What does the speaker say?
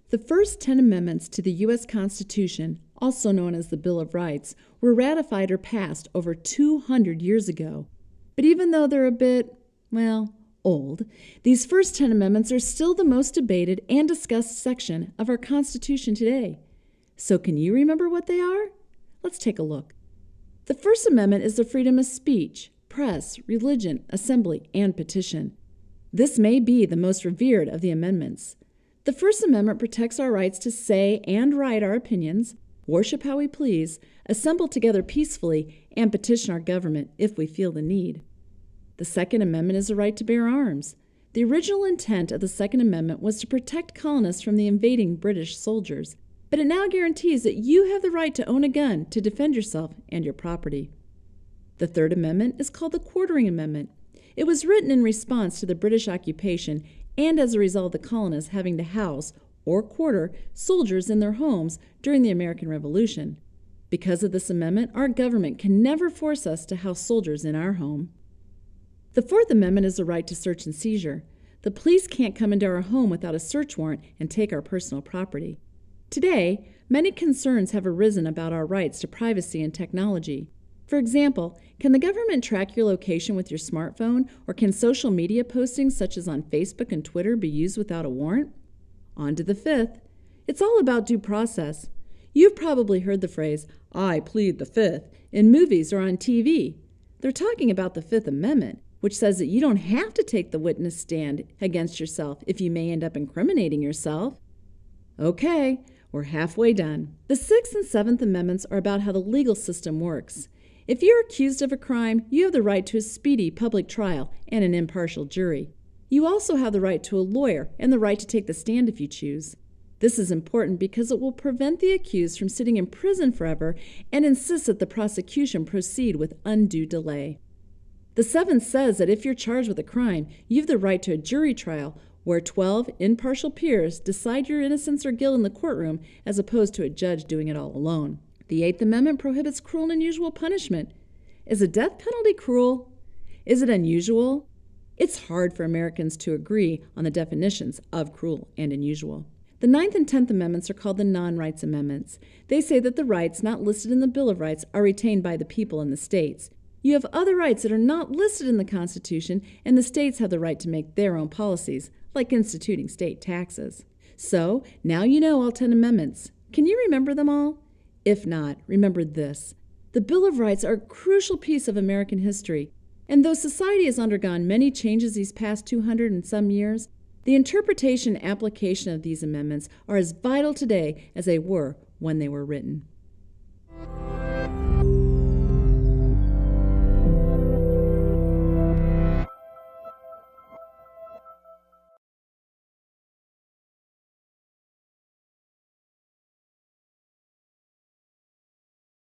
The first 10 amendments to the U.S. Constitution, also known as the Bill of Rights, were ratified or passed over 200 years ago. But even though they're a bit, old, these first 10 amendments are still the most debated and discussed section of our Constitution today. So can you remember what they are? Let's take a look. The First Amendment is the freedom of speech, press, religion, assembly, and petition. This may be the most revered of the amendments. The First Amendment protects our rights to say and write our opinions, worship how we please, assemble together peacefully, and petition our government if we feel the need. The Second Amendment is the right to bear arms. The original intent of the Second Amendment was to protect colonists from the invading British soldiers, but it now guarantees that you have the right to own a gun to defend yourself and your property. The Third Amendment is called the Quartering Amendment. It was written in response to the British occupation and as a result of the colonists having to house or quarter soldiers in their homes during the American Revolution. Because of this amendment, our government can never force us to house soldiers in our home. The Fourth Amendment is the right to search and seizure. The police can't come into our home without a search warrant and take our personal property. Today, many concerns have arisen about our rights to privacy and technology. For example, can the government track your location with your smartphone, or can social media postings such as on Facebook and Twitter be used without a warrant? On to the fifth. It's all about due process. You've probably heard the phrase, "I plead the Fifth," in movies or on TV. They're talking about the Fifth Amendment, which says that you don't have to take the witness stand against yourself if you may end up incriminating yourself. Okay, we're halfway done. The Sixth and Seventh Amendments are about how the legal system works. If you're accused of a crime, you have the right to a speedy public trial and an impartial jury. You also have the right to a lawyer and the right to take the stand if you choose. This is important because it will prevent the accused from sitting in prison forever and insists that the prosecution proceed with undue delay. The Seventh says that if you're charged with a crime, you have the right to a jury trial where 12 impartial peers decide your innocence or guilt in the courtroom as opposed to a judge doing it all alone. The Eighth Amendment prohibits cruel and unusual punishment. Is a death penalty cruel? Is it unusual? It's hard for Americans to agree on the definitions of cruel and unusual. The Ninth and Tenth Amendments are called the non-rights amendments. They say that the rights not listed in the Bill of Rights are retained by the people in the states. You have other rights that are not listed in the Constitution, and the states have the right to make their own policies, like instituting state taxes. So, now you know all 10 amendments. Can you remember them all? If not, remember this. The Bill of Rights are a crucial piece of American history, and though society has undergone many changes these past 200 and some years, the interpretation and application of these amendments are as vital today as they were when they were written.